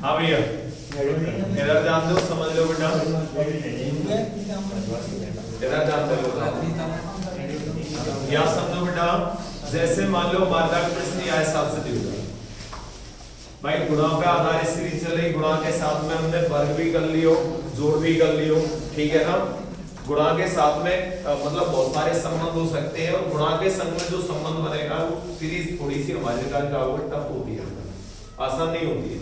हाँ भैया इधर ध्यान दो, समझ लो बेटा, इधर ध्यान दो, या समझो बेटा। जैसे मान लो मार्गा प्रश्न या हिसाब से दिया भाई, गुणा पे आधारित सीरीज चल रही, गुणा के साथ में हमने वर्ग भी कर लियो, जोड़ भी कर लियो, ठीक है ना। गुणा के साथ में मतलब बहुत सारे संबंध हो सकते हैं, और गुणा के संग में जो संबंध बनेगा वो सीरीज थोड़ी सी हमारे लिए क्या होगी, टफ होती है, आसान नहीं होती है।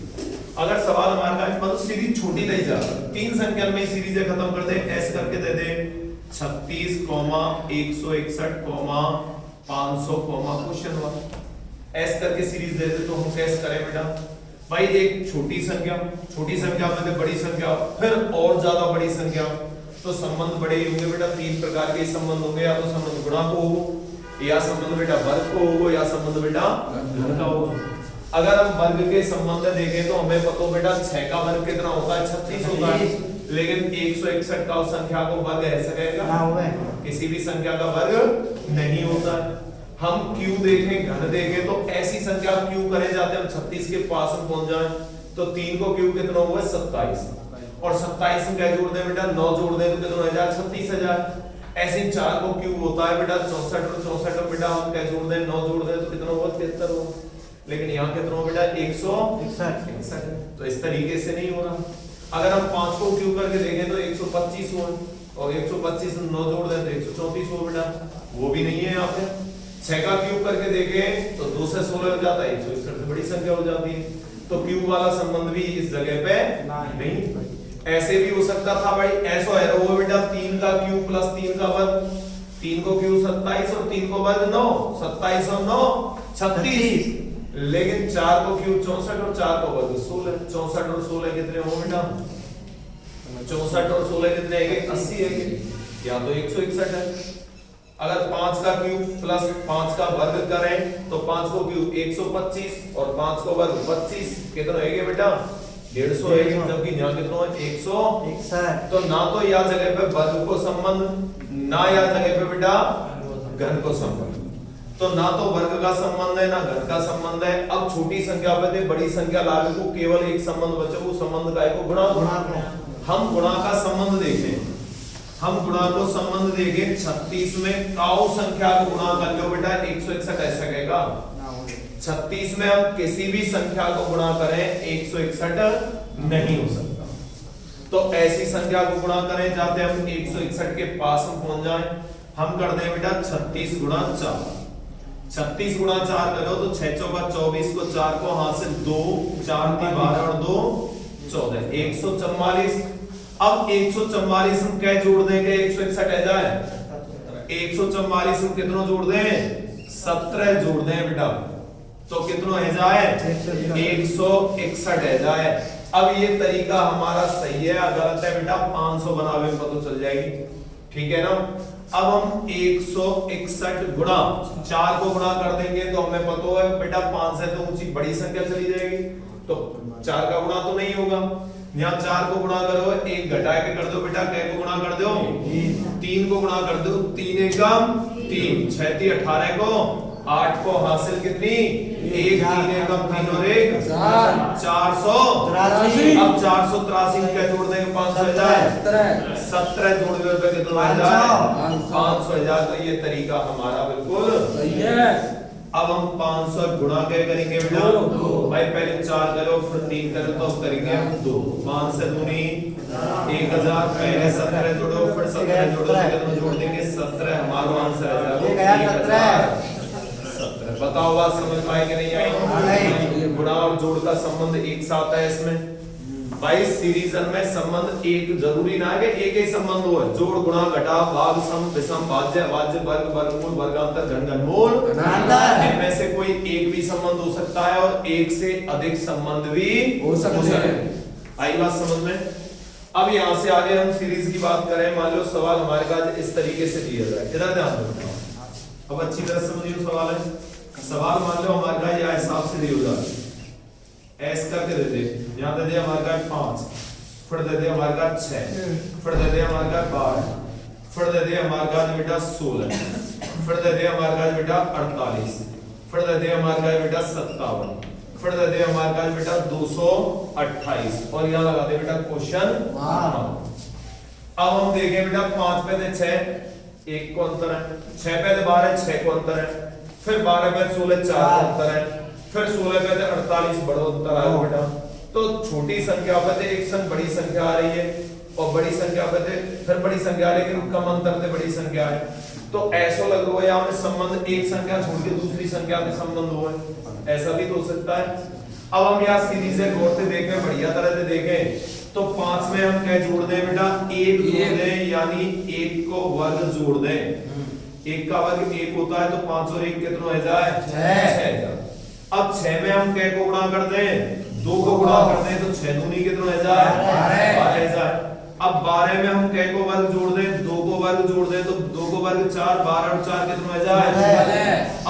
अगर सवाल हमारे का मतलब सीरीज छोटी नहीं जा, 3 संख्या में सीरीजें खत्म कर दे, ऐसे करके दे दे 36, 161, 500, क्वेश्चन मार्क, ऐसे करके सीरीज दे दे, तो हम कैसे करें बेटा भाई, एक छोटी संख्या में से बड़ी संख्या, फिर और ज्यादा बड़ी संख्या, तो संबंध बड़े ही होंगे बेटा। 3 प्रकार के संबंध होंगे, या तो संबंध गुणा को हो, या संबंध बेटा वर्ग को हो, या संबंध बेटा घन का हो। अगर हम वर्ग के संबंध देखें तो हमें पता हो बेटा 6 का वर्ग कितना होता है, 36 होता है, लेकिन 161 का उस संख्या को वर्ग ऐसे रहेगा, किसी भी संख्या का वर्ग नहीं होता है। हम q देखें, घन देखें, तो ऐसी संख्या q करे जाते हैं, हम 36 के पास में पहुंच जाए तो 3 को q कितना हुआ, 27, और 27 में क्या जोड़ दें बेटा, 9 जोड़ दें तो कितना हो जाएगा, 36,000। ऐसे 4 को q होता है बेटा 64, और 64 बेटा हम क्या जोड़ दें, 9 जोड़ दें तो कितना होगा, 73 होगा। लेकिन यहाँ कितना हो बेटा, 161, तो इस तरीके से नहीं हो रहा। अगर हम 5 को q करके देखें तो 125 हो, और 125 में 9 जोड़ दें तो 134 हो बेटा, वो भी नहीं है यहाँ पे। 6 का क्यूब करके देखें तो 2 से 16 हो जाता है, 161 से बड़ी संख्या हो जाती है, तो क्यूब वाला संबंध भी इस जगह पे नहीं। ऐसे भी हो सकता था भाई, ऐसा है वो बेटा 3 का क्यूब प्लस 3 का वर्ग, 3 को क्यूब 27 और 3 को वर्ग 9, 27 और 9 36, लेकिन 4 को क्यूब 64 और 4 को वर्ग 16, 64 और 16 कितने हो बेटा, 64 और 16 कितने आएंगे, 80 है, या तो 161 है। अगर 5 का क्यूब प्लस 5 का वर्ग करें तो 5 को क्यूब 125 और 5 को वर्ग 25, कितना होएगा बेटा, 150 है, जबकि यहाँ कितना है, 161। तो ना तो यह जगह पे वर्ग को संबंध, ना यह जगह पे बेटा घन को संबंध, तो ना तो वर्ग का संबंध है ना घन का संबंध है। अब छोटी संख्या पे थे, बड़ी संख्या लावे को केवल एक संबंध बचे, वो संबंध का है को गुणा। हम गुणा का संबंध देखें, हम गुणा को संबंध देखें 36 में काउ संख्या को गुणा कर लो बेटा 161, ऐसा कहेगा। 36 में हम किसी भी संख्या को गुणा करें 161 नहीं हो सकता, तो ऐसी संख्या को गुणा करें जाते हम 161 के पास में पहुंच जाएं। हम कर दें बेटा 36 गुणा 4, 36 गुणा 4 करो तो 6 चौका 24 को 4 को हाथ से 2, 4 3 12 और 2 14, 144। अब 144 हम क्या जोड़ देंगे, 161 है जाए, 144 हम कितना जोड़ दें, 17 जोड़ दें बेटा, तो कितना है जाए, 161 है जाए। अब ये तरीका हमारा सही है या गलत है बेटा, 500 बनावे में पता चल जाएगी, ठीक है ना। अब हम 161 गुणा 4 को गुणा कर देंगे तो हमें पता है बेटा 5 से तो ऊंची बड़ी संख्या चली जाएगी, तो 4 का गुणा तो नहीं होगा। यहाँ 4 को गुणा करो, 1 घटा के कर दो बेटा, कै को गुणा कर दो, 3 को गुणा कर दो, 3 एकम 3, 6 3 18 को 8 को हासिल कितनी, 1 3 एकम 3 और 1 483। अब 483 क्या जोड़ देंगे, 500,000 17 जोड़ दो तो कितना आ जाए, 500,000। तो ये तरीका हमारा बिल्कुल सही है। अब हम 500 गुणा क्या करेंगे बेटा, भाई पहले 4 करो फिर 3 करो तो करेंगे हम 2, 5 से दूनी 1000, पहले 17 जोड़ो फिर 17 जोड़ो कितना जोड़ देंगे 17, हमारा आंसर आ जाएगा 17। बताओ बात समझ में आई कि नहीं आई, गुणा और जोड़ का संबंध एक साथ है इसमें भाई। सीरीजन में संबंध एक जरूरी ना है कि एक ही संबंध हो, जोड़ गुणा घटा भाग सम विषम भाज्य वाज्य वर्ग वर्गमूल वर्गांतर घन घनमूल, इनमें से कोई एक भी संबंध हो सकता है और एक से अधिक संबंध भी हो सकते हैं। आई बात समझ में। अब यहाँ से आगे हम सीरीज की बात करें, मान लो सवाल हमारे पास इस तरीके से दिया जाए, इधर ध्यान दो, अब अच्छी तरह समझिए सवाल है। सवाल मान लो हमारे पास यह हिसाब से दिया जाए, ऐसे करके दे दे, यहाँ दे दे हमारे पास 5, फिर दे दे हमारे पास 6, फिर दे दे हमारे पास 12, फिर दे दे हमारे पास बेटा 16, फिर दे दे हमारे पास बेटा 48, फिर दे दे हमारे पास बेटा 57, फिर दे दे हमारे पास बेटा 228 और यहाँ लगा दे बेटा क्वेश्चन। अब हम देखें बेटा 5 पे थे 6 1 को अंतर है, 6 पे थे 12 6 को अंतर है, फिर 12 पे 16 4 को अंतर है, फिर 16 पे थे 48 बड़ा अंतर आया बेटा। तो छोटी संख्या पे थे एक संग बड़ी संख्या आ रही है और बड़ी संख्या पे थे फिर बड़ी संख्या, लेकिन कम अंतर थे बड़ी संख्या है। तो ऐसा लग रहा है यहाँ में संबंध एक संख्या छोड़ के दूसरी संख्या के संबंध हुए, ऐसा भी तो हो सकता है। अब हम यहाँ सीरीज गौर से देखें, बढ़िया तरह से देखें तो 5 में हम क्या जोड़ दें बेटा 1 जोड़ दें, यानी 1 को वर्ग जोड़ दें। 1 का वर्ग 1 होता है तो 5 और 1 कितना हो जाए 6। अब 6 में हम क्या को गुणा कर दें 2 को गुणा कर दें तो 6 दूनी कितना हो जाए 12 जाए। अब 12 में हम क्या को वर्ग जोड़ दें 2 को वर्ग जोड़ दें तो 2 को वर्ग 4 12 और 4 कितना हो जाए।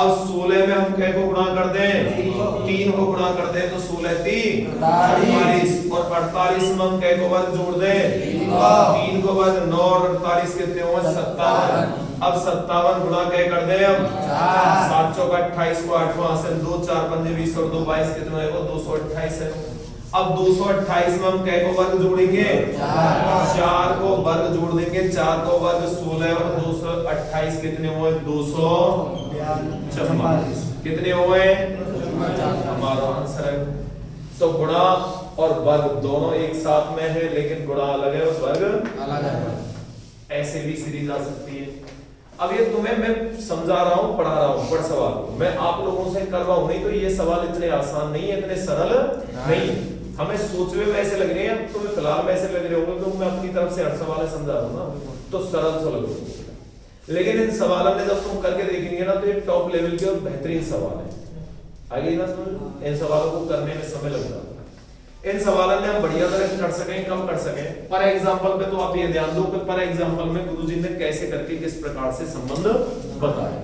अब 16 में हम क्या को गुणा कर दें 3 को गुणा कर दें तो 16 3 48 और 48 में हम क्या को वर्ग जोड़ दें 3 को वर्ग 9 और 48 कितने हो 57। अब 57 गुणा क्या कर दें हम 7 चौक 28 को 8 से 2 4 5 20 और 2 22 कितना है वो 228 है। अब 228 में हम क्या को वर्ग जोड़ेंगे 4 को वर्ग जोड़ देंगे, 4 को वर्ग 16 और 228 कितने हुए 244 कितने हुए हमारा आंसर है। तो गुणा और वर्ग दोनों एक साथ में है लेकिन गुणा अलग है और वर्ग अलग है। ऐसे भी सीरीज आ सकती है। अब ये तुम्हें मैं समझा रहा हूँ पढ़ा रहा हूँ पर सवाल मैं आप लोगों से कर रहा हूँ, नहीं तो ये सवाल इतने आसान नहीं है, इतने सरल नहीं। हमें सोचने में ऐसे लग रहे हैं, तुम्हें फिलहाल में ऐसे लग रहे होंगे तो मैं अपनी तरफ से हर सवाल समझा रहा हूँ ना तो सरल सा लग रहा है, लेकिन इन सवालों में जब तुम करके देखेंगे ना तो ये टॉप लेवल के और बेहतरीन सवाल है। आगे ना समझ, इन सवालों को करने में समय लग जाता है। इन सवालों में हम बढ़िया तरह कर सकें कम कर सकें। पर एग्जाम्पल पे तो आप ये ध्यान दो कि पर एग्जाम्पल में गुरुजी ने कैसे करके किस प्रकार से संबंध बताया।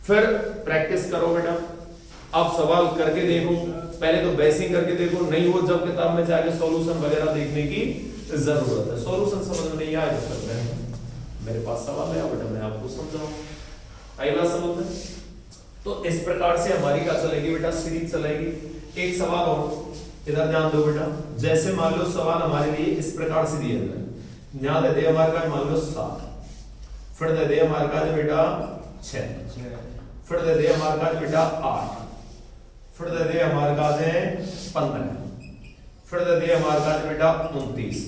फिर प्रैक्टिस करो बेटा, आप सवाल करके देखो, पहले तो बेसिक करके देखो, नहीं हो जब किताब में जाके सॉल्यूशन वगैरह देखने की जरूरत है। सॉल्यूशन समझ में नहीं आया जब तक मेरे पास सवाल है बेटा मैं आपको समझाऊं। आई बात समझ में? तो इस प्रकार से हमारी क्या चलेगी बेटा सीरीज चलेगी। एक सवाल और इधर ध्यान दो बेटा, जैसे मान लो सवाल हमारे लिए इस प्रकार से दिया जाए, ध्यान दे हमारे पास मान लो 7, फिर दे हमारे पास बेटा 6, फिर दे हमारे पास बेटा 8, फिर दे हमारे पास है 15, फिर दे हमारे पास बेटा 29,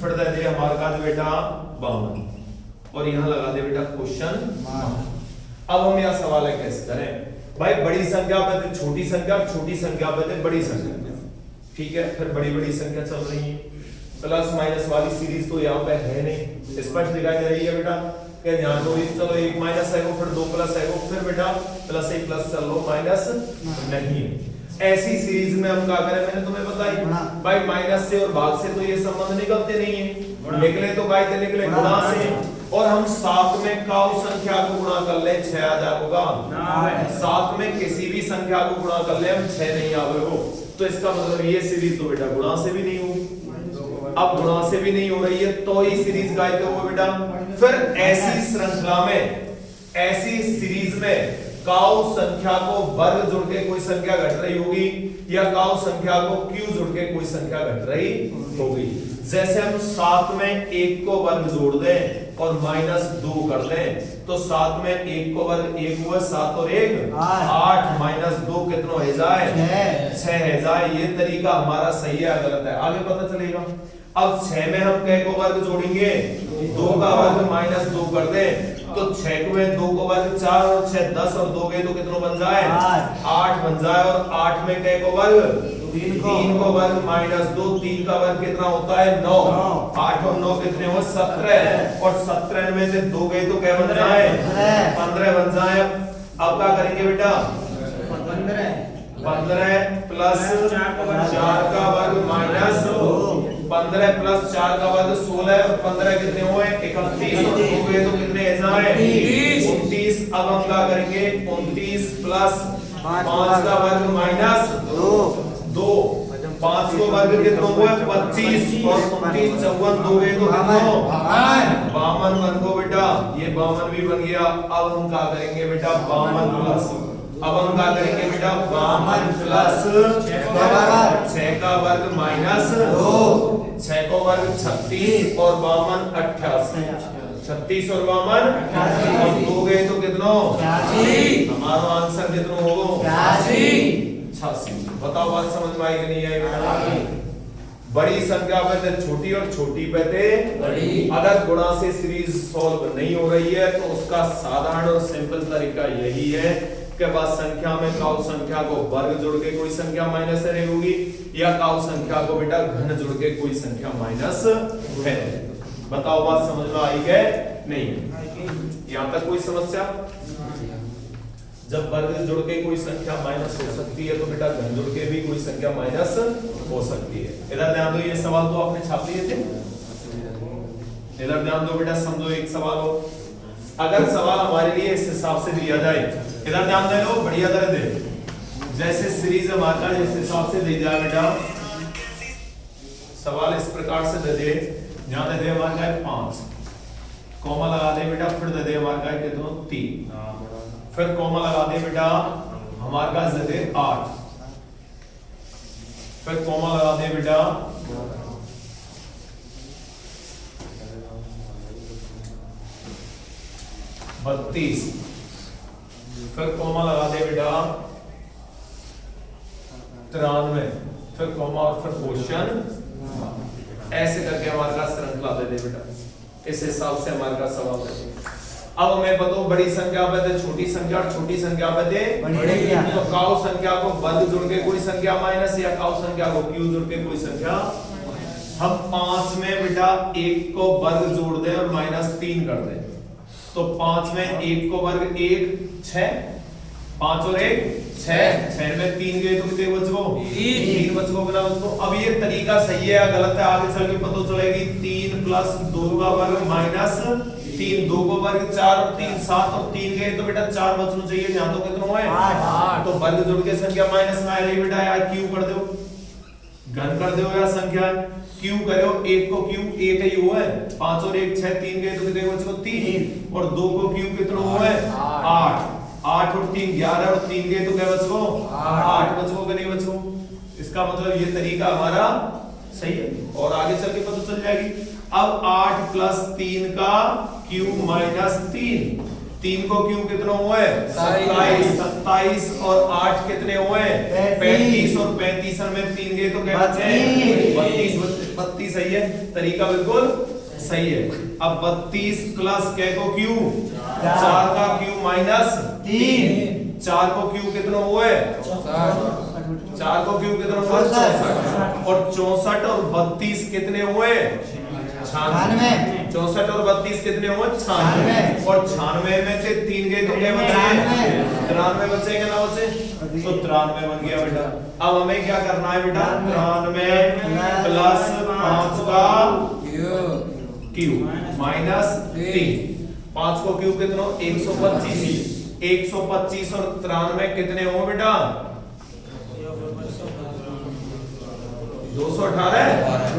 फिर दे हमारे पास बेटा 52 और यहां लगा दे बेटा क्वेश्चन। अब हम यह सवाल है कैसे करें भाई, बड़ी संख्या पे छोटी संख्या, छोटी संख्या पे बड़ी संख्या, ठीक है। फिर बड़ी बड़ी संख्या चल रही है, प्लस माइनस वाली सीरीज तो यहाँ पे है नहीं, स्पष्ट दिखाई दे रही है बेटा कि यहाँ तो चलो एक माइनस है फिर 2 प्लस है फिर बेटा प्लस 1 प्लस चल लो माइनस नहीं है। ऐसी सीरीज में हम क्या करें, मैंने तुम्हें बताई भाई माइनस से और भाग से तो ये संबंध निकलते नहीं है, निकले तो भाई के निकले गुणा से, और हम साथ में काउ संख्या को गुणा कर ले 6 आ जाएगा, साथ में किसी भी संख्या को गुणा कर ले हम 6 नहीं आवे हो, तो इसका मतलब ये सीरीज तो बेटा गुणा से भी नहीं होगी। अब गुणा से भी नहीं हो रही है तो ये सीरीज गायब हो बेटा। फिर ऐसी श्रृंखला में, ऐसी सीरीज में काउ संख्या को वर्ग जोड़ के कोई संख्या घट रही होगी या काउ संख्या को क्यू जोड़ के कोई संख्या घट रही होगी। जैसे हम 7 में 1 को वर्ग जोड़ दें और -2 कर दें तो 7 में 1 को वर्ग 1 हुआ, 7 और 1 8 -2 कितना हो जाए 6 है जाए। ये तरीका हमारा सही है गलत है आगे पता चलेगा। अब 6 में हम क्या को वर्ग जोड़ेंगे 2 का वर्ग -2 कर दें तो 6 में 2 को वर्ग 4 और 6 10 और 2 गए तो कितना बन जाए 8 बन जाए। और 8 में क्या को वर्ग 3 को वर्ग -2, 3 का वर्ग कितना होता है 9, 8 और 9 कितने हो 17 और 17 में से 2 गए तो क्या बन जाए 15 बन जाए। अब क्या करेंगे बेटा 15 प्लस 4 का वर्ग -2, 15 प्लस 4 का वर्ग 16 और 15 कितने हुए 31 और 2 गए तो कितने जाए 29। अब हम क्या करेंगे 29 प्लस 5 का वर्ग -2, 5 को वर्ग कितना हुआ 25 और 29 54 2 गए तो कितना 52 बन गो बेटा, ये 52 भी बन गया। अब हम क्या करेंगे बेटा 52 प्लस अब हम क्या करेंगे बेटा, 52 प्लस 6 का वर्ग माइनस 2, 6 का वर्ग 36 और 52 88, 36 और 52 और 2 गए तो कितना, हमारा आंसर कितना होगा, 86। बताओ बात समझ में आई कि नहीं आई बेटा। बड़ी संख्या पे थे छोटी और छोटी पे थे बड़ी। अगर गुणा से सीरीज सॉल्व नहीं हो रही है तो उसका साधारण और सिंपल तरीका यही है कि बस संख्या में काउ संख्या को वर्ग जोड़ के कोई संख्या माइनस है होगी, या काउ संख्या को बेटा घन जोड़ के कोई संख्या माइनस है। बताओ बात समझ में आई है नहीं, यहाँ तक कोई समस्या। जब वर्ग जोड़ के कोई संख्या माइनस हो सकती है तो बेटा घन जोड़ के भी कोई संख्या माइनस हो सकती है। इधर ध्यान दो, ये सवाल तो आपने छाप लिए थे, इधर ध्यान दो बेटा, समझो एक सवाल हो। अगर सवाल हमारे लिए इस हिसाब से दिया जाए, इधर ध्यान दे लो, बढ़िया तरह दे, जैसे सीरीज हमारा जिस हिसाब से दी जाए बेटा, सवाल इस प्रकार से दे दे, यहां दे दे हमारा 5, कॉमा लगा दे बेटा, फिर दे दे हमारा कितना 3, फिर कॉमा लगा दे बेटा हमारे पास दे दे 8, फिर कॉमा लगा दे बेटा 32, फिर कॉमा लगा दे बेटा 93, फिर कॉमा और फिर क्वेश्चन, ऐसे करके हमारे पास श्रृंखला दे दे बेटा। इस हिसाब से हमारे पास सवाल है। अब हमें बताओ बड़ी संख्या पे थे छोटी संख्या और छोटी संख्या पे थे बड़ी, तो काउ संख्या को वर्ग जोड़ के कोई संख्या माइनस, या काउ संख्या को क्यू जोड़ के कोई संख्या। हम 5 में बेटा 1 को वर्ग जोड़ दें और -3 कर दें, तो 5 में 1 को वर्ग 1 6, 5 और 1 6, 6 में 3 गए तो कितने बच गए, 3 बच गए बिना बच गए। अब ये तरीका सही है या गलत है आगे चल के पता चलेगी। 3 प्लस 2 का वर्ग माइनस 3, 2 को वर्ग 4 और 3 7 और 3 गए तो बेटा 4 बचना चाहिए, यहाँ तो कितना है 8, तो वर्ग जोड़ के संख्या माइनस में आ रही बेटा, यार क्यू कर दो, घन कर दो या संख्या क्यू करो, 1 को क्यू 1 ही हुआ है, 5 और 1 6, 3 गए तो कितने बच गए 3, और 2 को क्यू कितना हुआ है 8, 8 और 3 11 और 3 गए तो क्या बच गए 8 बच गए कि नहीं बच गए। इसका मतलब ये तरीका हमारा सही है और आगे चल के पता चल जाएगी। अब 8 प्लस 3 का क्यू माइनस 3, 3 को क्यू कितना हुआ है 27, 27 और 8 कितने हुए 35, और 35 में 3 गए तो क्या बचे 32, 32 सही है, तरीका बिल्कुल सही है। अब 32 प्लस क्या को क्यू 4 का क्यू माइनस 3, 4 को क्यू कितना हुआ है 4 को क्यू कितना हुआ 64, और 64 और 32 कितने हुए 96, 64 और 32 कितने हुए 96, और 96 में से 3 गए तो क्या बचे 93 बचे क्या ना बचे, तो 93 बन गया बेटा। अब हमें क्या करना है बेटा 93 प्लस 5 का क्यू माइनस 3, 5 को क्यू कितना 125, 125 और 93 कितने हो बेटा 218,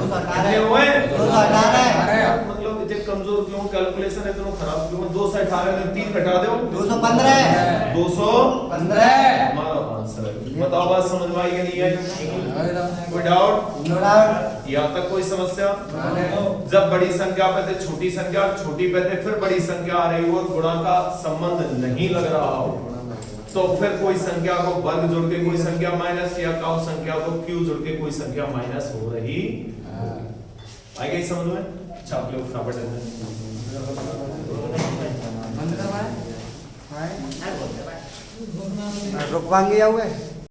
कितने हुए 218, मतलब इतने कमजोर क्यों, कैलकुलेशन इतना खराब क्यों, 218 में 3 घटा दो 215, 215 हमारा आंसर है। बताओ बात समझ में आई कि नहीं है, कोई डाउट नो डाउट, यहाँ तक कोई समस्या। जब बड़ी संख्या पे थे छोटी संख्या और छोटी पे थे फिर बड़ी संख्या आ रही हो और गुणा का संबंध नहीं लग रहा हो, तो फिर कोई संख्या को वर्ग जोड़ के कोई संख्या माइनस, या काउ संख्या को क्यू जोड़ के कोई संख्या माइनस हो रही। आई गई समझ में, छाप लो फटाफट। रुकवाएंगे या हुए